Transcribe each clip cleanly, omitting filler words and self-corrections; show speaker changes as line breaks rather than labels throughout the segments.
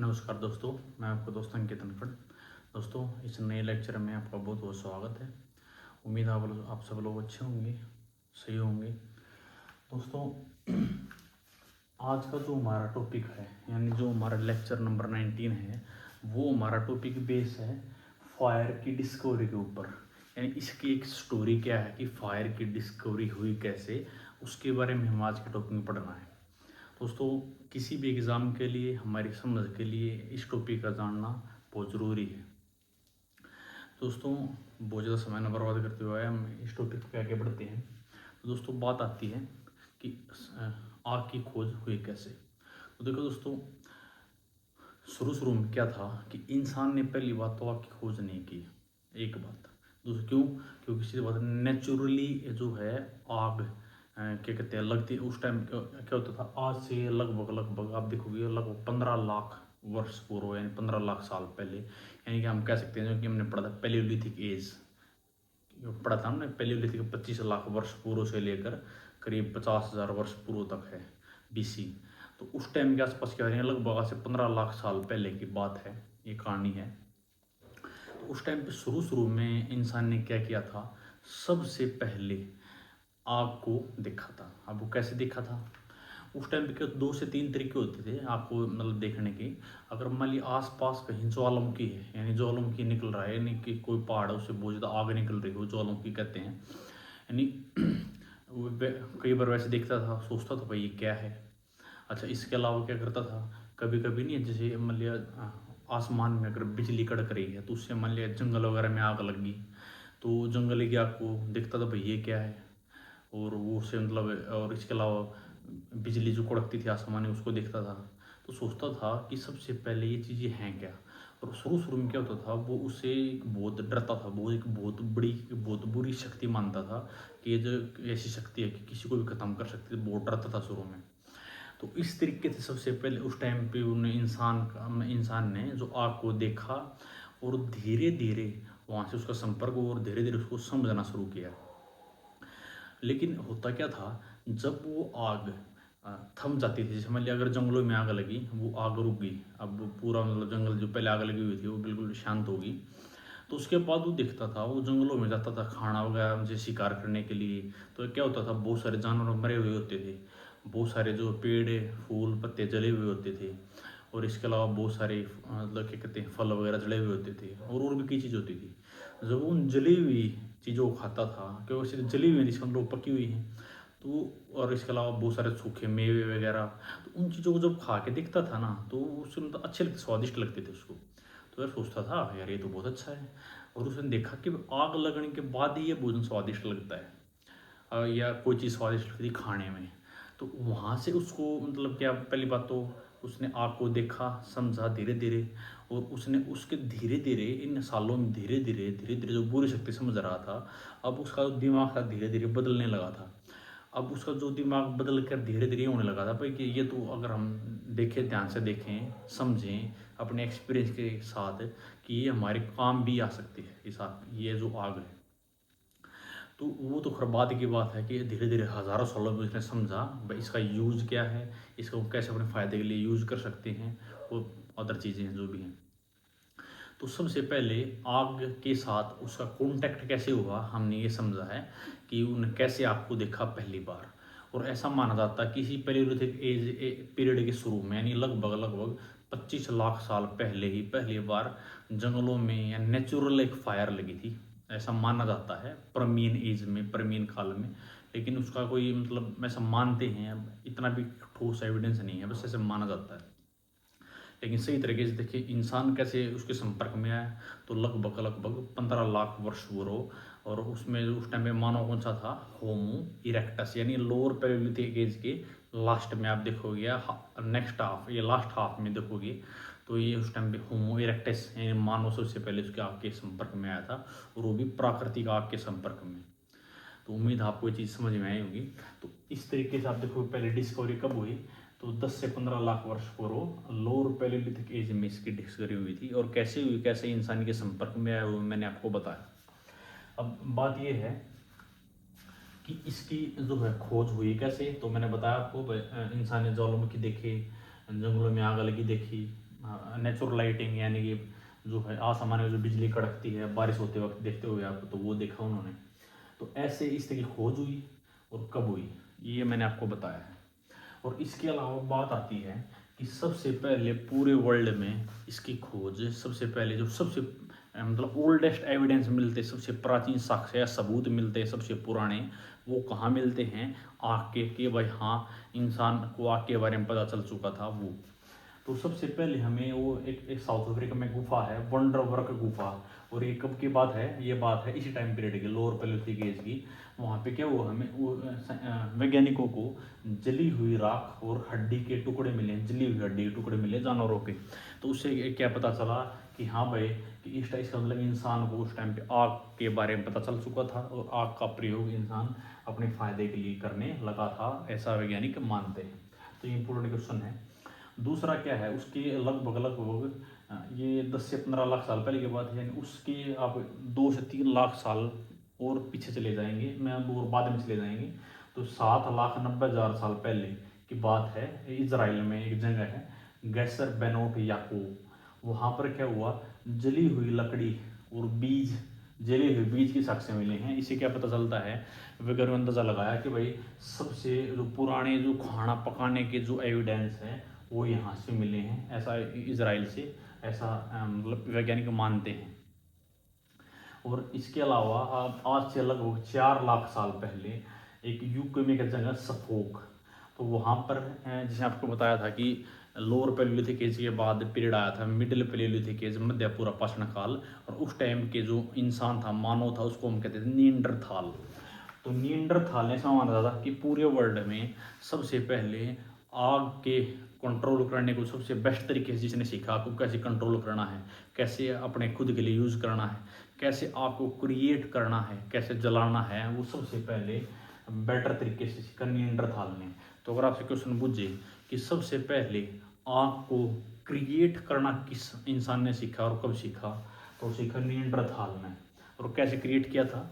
नमस्कार दोस्तों, मैं आपका दोस्त अंकित अनखड़। दोस्तों, इस नए लेक्चर में आपका बहुत बहुत स्वागत है। उम्मीद है आप सब लोग अच्छे होंगे, सही होंगे। दोस्तों, आज का जो हमारा टॉपिक है, यानी जो हमारा लेक्चर नंबर 19 है, वो हमारा टॉपिक बेस है फायर की डिस्कवरी के ऊपर। यानी इसकी एक स्टोरी क्या है कि फायर की डिस्कवरी हुई कैसे, उसके बारे में हम आज के टॉपिक में पढ़ना है। दोस्तों, किसी भी एग्ज़ाम के लिए, हमारी समझ के लिए इस टॉपिक का जानना बहुत ज़रूरी है। दोस्तों, बहुत ज़्यादा समय न बर्बाद करते हुए हम इस टॉपिक पे आगे बढ़ते हैं। तो दोस्तों, बात आती है कि आग की खोज हुई कैसे। तो देखो दोस्तों, शुरू में क्या था कि इंसान ने पहली बात तो आग की खोज नहीं की। एक बात। दूसरी क्यों? क्योंकि सीधी बात, नेचुरली जो है आग क्या कहते हैं लगती, उस टाइम क्या होता था, आज से लगभग आप देखोगे लगभग 15 लाख वर्ष पूर्व, यानी 15 लाख साल पहले, यानी कि हम कह सकते हैं जो कि हमने पढ़ा था पैलियोलिथिक एज, पढ़ा था हमने पैलियोलिथिक 25 लाख वर्ष पूर्व से लेकर करीब 50,000 वर्ष पूर्व तक है, बीसी। तो उस टाइम के आसपास क्या है, लगभग आज से 15 लाख साल पहले की बात है, ये कहानी है। तो उस टाइम पे शुरू में इंसान ने क्या किया था, सबसे पहले आग को देखा था। अब वो कैसे देखा था? उस टाइम पे क्या 2 से 3 तरीके होते थे आग को मतलब देखने के। अगर मान ली आसपास कहीं ज्वालामुखी है, यानी ज्वालामुखी निकल रहा है, यानी कि कोई पहाड़ है उससे बहुत ज़्यादा आग निकल रही हो, ज्वालामुखी कहते हैं। यानी कई बार वैसे देखता था, सोचता था भाई ये क्या है। अच्छा, इसके अलावा क्या करता था, कभी कभी नहीं, जैसे मान लिया आसमान में अगर बिजली कड़क रही है तो उससे मान लिया जंगल वगैरह में आग लग गई, तो जंगल की आग को देखता था भाई ये क्या है। और वो उससे मतलब, और इसके अलावा बिजली जो कड़कती थी आसमान में उसको देखता था, तो सोचता था कि सबसे पहले ये चीज़ें हैं क्या। और शुरू में क्या होता था, वो उससे बहुत डरता था, वो एक बहुत बड़ी बहुत बुरी शक्ति मानता था कि ये जो ऐसी शक्ति है कि किसी को भी ख़त्म कर सकती है, बहुत डरता था शुरू में। तो इस तरीके से सबसे पहले उस टाइम पे उन्हें इंसान ने जो आग को देखा, और धीरे धीरे वहाँ से उसका संपर्क हुआ और धीरे धीरे उसको समझना शुरू किया। लेकिन होता क्या था, जब वो आग थम जाती थी, जैसे मान लिया अगर जंगलों में आग लगी, वो आग रुक गई, अब वो पूरा मतलब जंगल जो पहले आग लगी हुई थी वो बिल्कुल शांत होगी, तो उसके बाद वो दिखता था, वो जंगलों में जाता था खाना वगैरह जैसे शिकार करने के लिए। तो क्या होता था, बहुत सारे जानवर मरे हुए होते थे, बहुत सारे जो पेड़ फूल पत्ते जले हुए होते थे, और इसके अलावा बहुत सारे मतलब क्या कहते हैं फल वगैरह जले हुए होते थे, और भी कई चीज़ होती थी। जब उन जली हुई चीज़ों को खाता था, क्योंकि सिर्फ जली हुई जिसका मतलब पकी हुई हैं, तो और इसके अलावा बहुत सारे सूखे मेवे वगैरह, तो उन चीज़ों को जब खा के दिखता था ना, तो उससे मतलब अच्छे लगते, स्वादिष्ट लगते थे उसको। तो यार सोचता था यार ये तो बहुत अच्छा है। और उसने देखा कि आग लगने के बाद ही ये भोजन स्वादिष्ट लगता है, या कोई चीज़ स्वादिष्ट लगती है खाने में। तो वहाँ से उसको मतलब क्या, पहली बात तो उसने आग को देखा, समझा धीरे धीरे, और उसने उसके धीरे धीरे इन सालों में धीरे धीरे जो बुरी शक्ति समझ रहा था, अब उसका दिमाग था धीरे धीरे बदलने लगा था। अब उसका जो दिमाग बदल कर धीरे धीरे होने लगा था भाई कि ये तो अगर हम देखें, ध्यान से देखें, समझें अपने एक्सपीरियंस के साथ, कि ये हमारे काम भी आ सकती है, इस आग, ये जो आग है। तो वो तो खैर बाद की बात है कि धीरे धीरे हज़ारों सालों में उसने समझा भाई इसका यूज़ क्या है, इसको कैसे अपने फ़ायदे के लिए यूज़ कर सकते हैं, और अदर चीज़ें हैं जो भी हैं। तो सबसे पहले आग के साथ उसका कांटेक्ट कैसे हुआ, हमने ये समझा है कि उन्हें कैसे आग को देखा पहली बार। और ऐसा माना जाता है कि इसी पैलियोलिथिक एज पीरियड के शुरू में, यानी लगभग लगभग 25 लाख साल पहले ही पहली बार जंगलों में या नेचुरल एक फायर लगी थी, ऐसा माना जाता है परमीन एज में, परमीन काल में। लेकिन उसका कोई मतलब ऐसा मानते हैं, अब इतना भी ठोस एविडेंस नहीं है, बस ऐसे माना जाता है। लेकिन सही तरीके से देखिए इंसान कैसे उसके संपर्क में आया, तो लगभग लगभग 15 लाख वर्ष पूर्व। और उसमें जो उस टाइम पे मानव कौन सा था, होमो इरेक्टस, यानी लोअर पैलियोलिथिक एज के लास्ट में आप देखोगे, नेक्स्ट हाफ, ये लास्ट हाफ में देखोगे, तो ये उस टाइम पे होमो इरेक्टस यानी मानव सबसे पहले उसके आग के संपर्क में आया था, और वो भी प्राकृतिक आग के संपर्क में। तो उम्मीद है आपको ये चीज़ समझ में आई होगी। तो इस तरीके से आप देखो पहले डिस्कवरी कब हुई, तो 10 से 15 लाख वर्ष पूर्व लोअर पैलियोलिथिक एज में इसकी डिस्कवरी हुई थी, और कैसे हुई, कैसे इंसान के संपर्क में आया, वो मैंने आपको बताया। अब बात ये है कि इसकी जो है खोज हुई कैसे, तो मैंने बताया आपको इंसान ने ज्वालामुखी देखे, जंगलों में आग लगी देखी, नेचुरल लाइटिंग, यानी कि जो है आसमान में जो बिजली कड़कती है बारिश होते वक्त देखते हुए आपको, तो वो देखा उन्होंने। तो ऐसे इस तरह की खोज हुई और कब हुई ये मैंने आपको बताया है। और इसके अलावा बात आती है कि सबसे पहले पूरे वर्ल्ड में इसकी खोज सबसे पहले जो सबसे मतलब ओल्डेस्ट एविडेंस मिलते, सबसे प्राचीन साक्ष्य या सबूत मिलते हैं सबसे पुराने, वो कहाँ मिलते हैं? आग के, कि भाई हाँ इंसान को आग के बारे में पता चल चुका था वो। तो सबसे पहले हमें वो एक साउथ अफ्रीका में गुफा है, वंडर वर्क गुफा। और ये कब की बात है? ये बात है इसी टाइम पीरियड की, लोअर पैलियोलिथिक एज की। वहाँ पे क्या हुआ, हमें वो वैज्ञानिकों को जली हुई राख और हड्डी के टुकड़े मिले, जली हुई हड्डी के टुकड़े मिले जानवरों के। तो उससे क्या पता चला कि हाँ भाई कि इस टाइप का मतलब इंसान को उस टाइम पे आग के बारे में पता चल चुका था और आग का प्रयोग इंसान अपने फायदे के लिए करने लगा था, ऐसा वैज्ञानिक मानते हैं। तो ये इंपॉर्टेंट क्वेश्चन है। दूसरा क्या है, उसके लगभग लगभग ये 10 से 15 लाख साल पहले की बात है, यानी उसके आप 2 से 3 लाख साल और पीछे चले जाएंगे, मैं और बाद में चले जाएंगे, तो 7,90,000 साल पहले की बात है। इजराइल में एक जगह है गैसर बेनोट याकूब, वहाँ पर क्या हुआ, जली हुई लकड़ी और बीज, जले हुए बीज के साक्ष्य मिले हैं। इससे क्या पता चलता है, वैज्ञानिकों ने अंदाजा लगाया कि भाई सबसे जो पुराने जो खाना पकाने के जो एविडेंस हैं वो यहाँ से मिले हैं, ऐसा इजराइल से, ऐसा मतलब वैज्ञानिक मानते हैं। और इसके अलावा आज से लगभग 4 लाख साल पहले एक यूके में एक जगह सफोक, तो वहाँ पर जैसे आपको बताया था कि लोअर पैलियोलिथिक एज के बाद पीरियड आया था मिडिल पैलियोलिथिक एज, मध्य पूरा पाषाण काल। और उस टाइम के जो इंसान था, मानव था, उसको हम कहते थे निएंडरथाल। तो निएंडरथाल ने ऐसा माना जाता कि पूरे वर्ल्ड में सबसे पहले आग के कंट्रोल करने को सबसे बेस्ट तरीके से जिसने सीखा, आपको कैसे कंट्रोल करना है, कैसे अपने खुद के लिए यूज़ करना है, कैसे आग को क्रिएट करना है, कैसे जलाना है, वो सबसे पहले बेटर तरीके से सीखा निएंडरथाल ने। तो अगर आपसे क्वेश्चन पूछे कि सबसे पहले आग को क्रिएट करना किस इंसान ने सीखा और कब सीखा, तो सीखा निएंडरथाल ने। और कैसे क्रिएट किया था,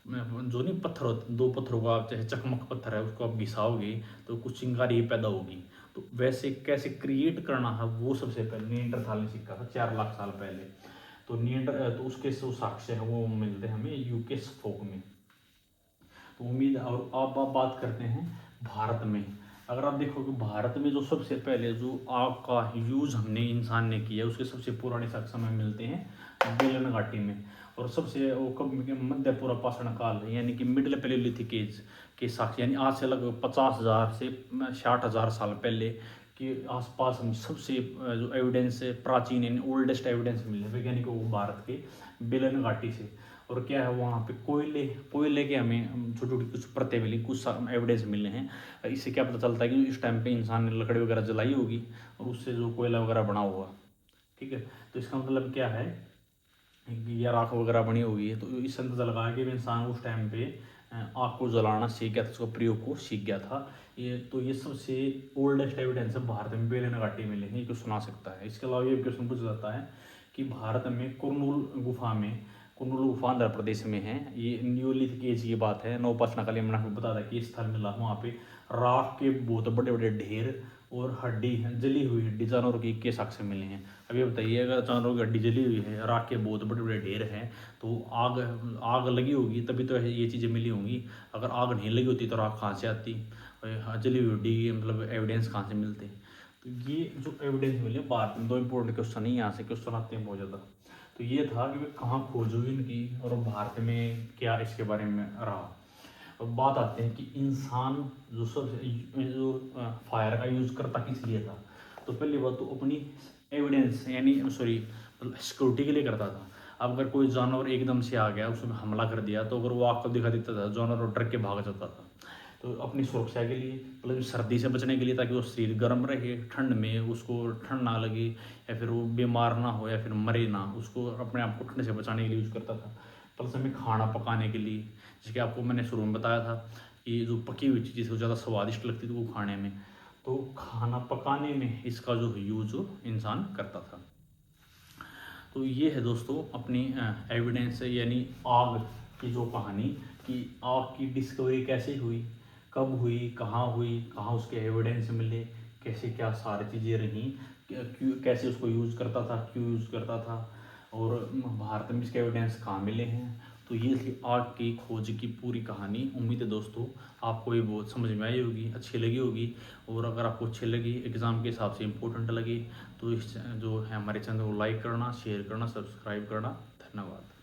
जो नहीं पत्थर होते, 2 पत्थरों का जैसे चकमक पत्थर है उसको आप घिसाओगे तो कुछ चिंगारी पैदा होगी, तो वैसे कैसे क्रिएट करना है वो सबसे पहले निएंडरथाल ने सीखा था 4 लाख साल पहले। तो तो उसके जो साक्ष्य है वो मिलते हैं हमें यूके सफोक में। तो उम्मीद, और अब आप बात करते हैं भारत में। अगर आप देखो कि भारत में जो सबसे पहले जो आग का यूज़ हमने इंसान ने किया, उसके सबसे पुराने साक्ष्य हमें मिलते हैं बेलन घाटी में। और सबसे वो कब, मध्य पूरा पाषाण काल यानी कि मिडिल पैलियोलिथिक एज के साक्ष्य, यानी आज से लगभग 50,000 से 60,000 साल पहले के आसपास हम सबसे जो एविडेंस है प्राचीन यानी ओल्डेस्ट एविडेंस मिले वैज्ञानिकों को भारत के बेलन घाटी से। और क्या है वहाँ पे कोयले के हमें छोटी छोटी कुछ परतें मिली, कुछ एविडेंस मिले हैं। इससे क्या पता चलता है कि इस टाइम पे इंसान ने लकड़ी वगैरह जलाई होगी और उससे जो कोयला वगैरह बना हुआ, ठीक है। तो इसका मतलब क्या है, या राख वगैरह बनी होगी है, तो इससे अंदाजा लगाया कि इंसान उस टाइम पे आग को जलाना सीख गया था, उसका प्रयोग को सीख गया था। ये सबसे ओल्डेस्ट एविडेंस है भारत में बेलन घाटी में मिलेंगे, ये सुना सकता है। इसके अलावा ये क्वेश्चन पूछा जाता है कि भारत में कुरनूल गुफा में, कुरनूल गुफा आंध्र प्रदेश में है, ये न्यूलिथिक एज की बात है, नवपाषाण काल, मैंने आपको बता था कि स्थल मिला वहाँ पे राख के बहुत बड़े बड़े ढेर और हड्डी, जली हुई हड्डी जानवरों की के साक्ष्य मिले हैं। अभी बताइए अगर जानवरों की हड्डी जली हुई है, राख के बहुत बड़े बड़े ढेर हैं, तो आग आग लगी होगी तभी तो ये चीज़ें मिली होंगी। अगर आग नहीं लगी होती तो राख कहाँ से आती, जली हुई हड्डी मतलब एविडेंस कहाँ से मिलते। तो ये जो एविडेंस मिले भारत में, 2 इंपॉर्टेंट क्वेश्चन है, यहाँ से क्वेश्चन आते हैं बहुत ज़्यादा। तो ये था कि कहाँ खोज हुई इनकी और भारत में क्या इसके बारे में रहा। अब बात आते हैं कि इंसान जो सबसे जो फायर का यूज़ करता किस लिए था। तो पहली बात तो अपनी एविडेंस यानी सॉरी सिक्योरिटी के लिए करता था। अब अगर कोई जानवर एकदम से आ गया उसमें हमला कर दिया, तो अगर वो आग को दिखा देता था, जानवर डर के भाग जाता था। तो अपनी सुरक्षा के लिए, मतलब सर्दी से बचने के लिए, ताकि वो शरीर गर्म रहे, ठंड में उसको ठंड ना लगे, या फिर वो बीमार ना हो या फिर मरे ना, उसको अपने आप को ठंड से बचाने के लिए यूज़ करता था। प्लस हमें खाना पकाने के लिए, जैसे कि आपको मैंने शुरू में बताया था कि जो पकी हुई चीज़ ज़्यादा स्वादिष्ट लगती थी वो खाने में, तो खाना पकाने में इसका जो यूज इंसान करता था। तो ये है दोस्तों अपनी एविडेंस यानी आग की जो कहानी, कि आग की डिस्कवरी कैसे हुई, कब हुई, कहाँ उसके एविडेंस मिले, कैसे क्या सारी चीज़ें रहीं, कैसे उसको यूज़ करता था, क्यों यूज़ करता था, और भारत में इसके एविडेंस कहाँ मिले हैं। तो ये थी आग की खोज की पूरी कहानी। उम्मीद है दोस्तों आपको ये बहुत समझ में आई होगी, अच्छी लगी होगी। और अगर आपको अच्छी लगी, एग्ज़ाम के हिसाब से इम्पोर्टेंट लगी, तो इस जो है हमारे चैनल को लाइक करना, शेयर करना, सब्सक्राइब करना। धन्यवाद।